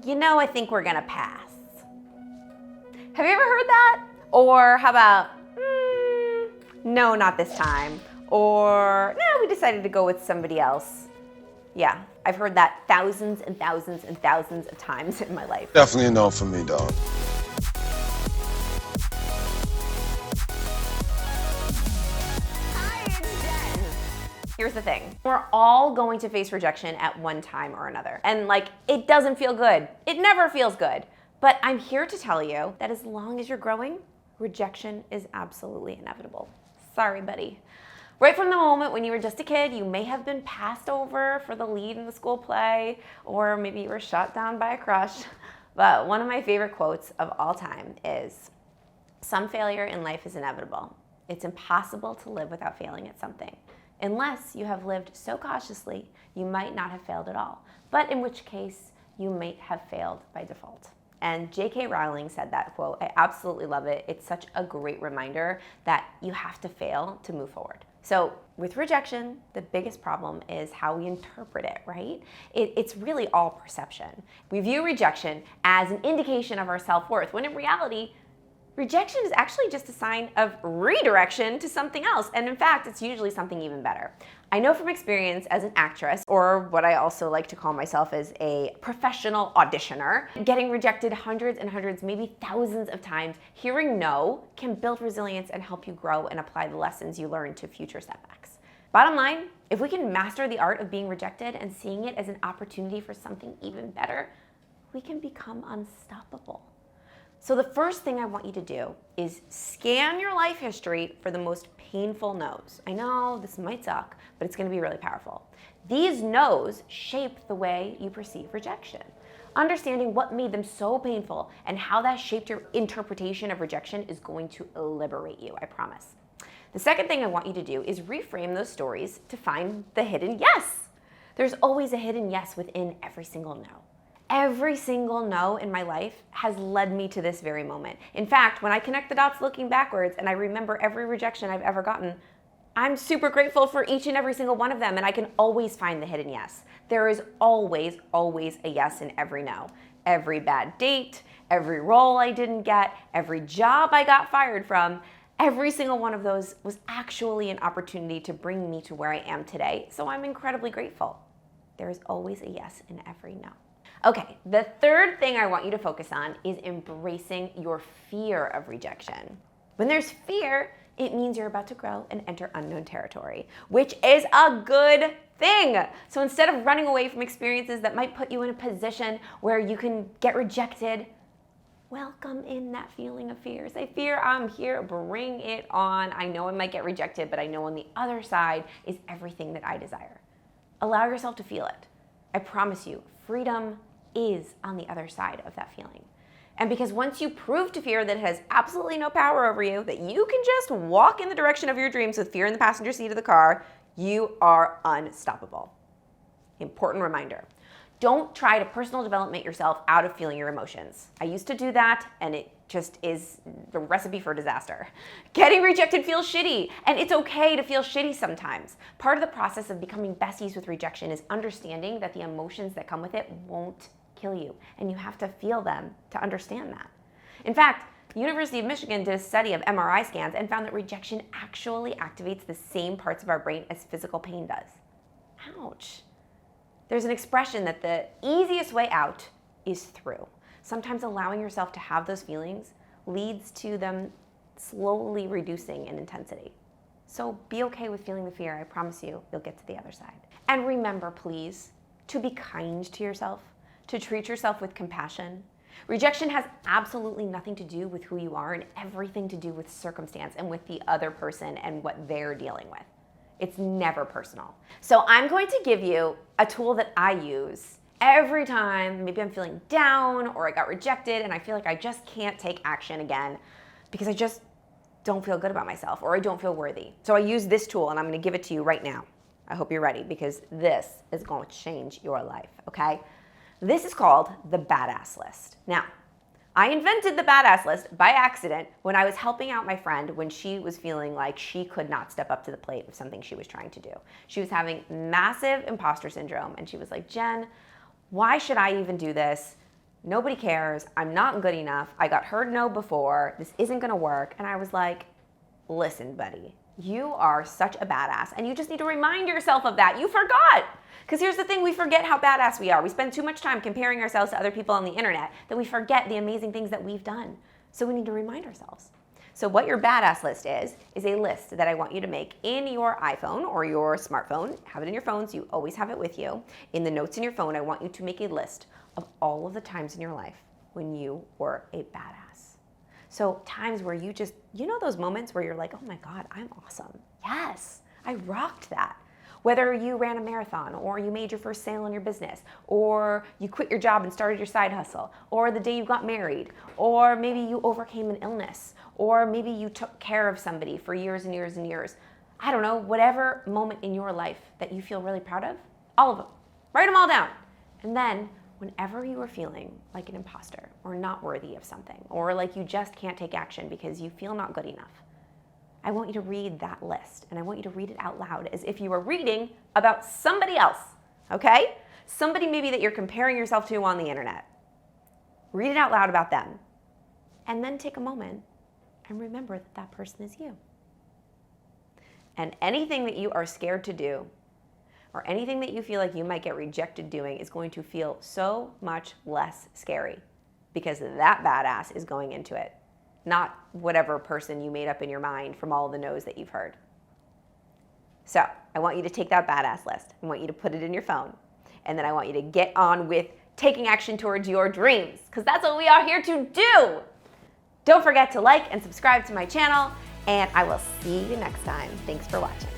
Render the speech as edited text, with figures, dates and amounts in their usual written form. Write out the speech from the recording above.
I think we're gonna pass. Have you ever heard that? Or how about, no, not this time. Or, no, we decided to go with somebody else. Yeah, I've heard that thousands and thousands and thousands of times in my life. Definitely a no for me, dog. Hi, it's Jen. Here's the thing. We're all going to face rejection at one time or another. And it doesn't feel good. It never feels good. But I'm here to tell you that as long as you're growing, rejection is absolutely inevitable. Sorry, buddy. Right from the moment when you were just a kid, you may have been passed over for the lead in the school play, or maybe you were shot down by a crush. But one of my favorite quotes of all time is, "Some failure in life is inevitable. It's impossible to live without failing at something. Unless you have lived so cautiously, you might not have failed at all. But in which case, you might have failed by default." And J.K. Rowling said that quote. I absolutely love it. It's such a great reminder that you have to fail to move forward. So with rejection, the biggest problem is how we interpret it, right? It's really all perception. We view rejection as an indication of our self-worth, when in reality, rejection is actually just a sign of redirection to something else. And in fact, it's usually something even better. I know from experience as an actress, or what I also like to call myself as a professional auditioner, getting rejected hundreds and hundreds, maybe thousands of times, hearing no can build resilience and help you grow and apply the lessons you learn to future setbacks. Bottom line, if we can master the art of being rejected and seeing it as an opportunity for something even better, we can become unstoppable. So the first thing I want you to do is scan your life history for the most painful no's. I know this might suck, but it's gonna be really powerful. These no's shape the way you perceive rejection. Understanding what made them so painful and how that shaped your interpretation of rejection is going to liberate you, I promise. The second thing I want you to do is reframe those stories to find the hidden yes. There's always a hidden yes within every single no. Every single no in my life has led me to this very moment. In fact, when I connect the dots looking backwards and I remember every rejection I've ever gotten, I'm super grateful for each and every single one of them, and I can always find the hidden yes. There is always, always a yes in every no. Every bad date, every role I didn't get, every job I got fired from, every single one of those was actually an opportunity to bring me to where I am today, so I'm incredibly grateful. There is always a yes in every no. Okay, the third thing I want you to focus on is embracing your fear of rejection. When there's fear, it means you're about to grow and enter unknown territory, which is a good thing. So instead of running away from experiences that might put you in a position where you can get rejected, welcome in that feeling of fear. Say, fear, I'm here, bring it on. I know I might get rejected, but I know on the other side is everything that I desire. Allow yourself to feel it. I promise you, freedom is on the other side of that feeling. And because once you prove to fear that it has absolutely no power over you, that you can just walk in the direction of your dreams with fear in the passenger seat of the car, you are unstoppable. Important reminder. Don't try to personal development yourself out of feeling your emotions. I used to do that, and it just is the recipe for disaster. Getting rejected feels shitty, and it's okay to feel shitty sometimes. Part of the process of becoming besties with rejection is understanding that the emotions that come with it won't kill you, and you have to feel them to understand that. In fact, the University of Michigan did a study of MRI scans and found that rejection actually activates the same parts of our brain as physical pain does. Ouch. There's an expression that the easiest way out is through. Sometimes allowing yourself to have those feelings leads to them slowly reducing in intensity. So be okay with feeling the fear. I promise you, you'll get to the other side. And remember, please, to be kind to yourself, to treat yourself with compassion. Rejection has absolutely nothing to do with who you are and everything to do with circumstance and with the other person and what they're dealing with. It's never personal. So I'm going to give you a tool that I use every time maybe I'm feeling down or I got rejected and I feel like I just can't take action again because I just don't feel good about myself or I don't feel worthy. So I use this tool and I'm going to give it to you right now. I hope you're ready because this is going to change your life, okay? This is called the badass list. Now, I invented the badass list by accident when I was helping out my friend when she was feeling like she could not step up to the plate of something she was trying to do. She was having massive imposter syndrome and she was like, Jen, why should I even do this? Nobody cares. I'm not good enough. I got heard no before. This isn't gonna work. And I was like, listen, buddy, you are such a badass, and you just need to remind yourself of that. You forgot. Because here's the thing, we forget how badass we are. We spend too much time comparing ourselves to other people on the internet that we forget the amazing things that we've done. So we need to remind ourselves. So what your badass list is a list that I want you to make in your iPhone or your smartphone. Have it in your phone so you always have it with you. In the notes in your phone, I want you to make a list of all of the times in your life when you were a badass. So times where you just, you know those moments where you're like, oh my God, I'm awesome. Yes, I rocked that. Whether you ran a marathon, or you made your first sale in your business, or you quit your job and started your side hustle, or the day you got married, or maybe you overcame an illness, or maybe you took care of somebody for years and years and years. I don't know, whatever moment in your life that you feel really proud of, all of them. Write them all down. And then whenever you are feeling like an imposter or not worthy of something, or like you just can't take action because you feel not good enough, I want you to read that list, and I want you to read it out loud as if you were reading about somebody else, okay? Somebody maybe that you're comparing yourself to on the internet. Read it out loud about them. And then take a moment and remember that that person is you. And anything that you are scared to do, or anything that you feel like you might get rejected doing, is going to feel so much less scary, because that badass is going into it, not whatever person you made up in your mind from all the no's that you've heard. So I want you to take that badass list. I want you to put it in your phone. And then I want you to get on with taking action towards your dreams, because that's what we are here to do. Don't forget to like and subscribe to my channel, and I will see you next time. Thanks for watching.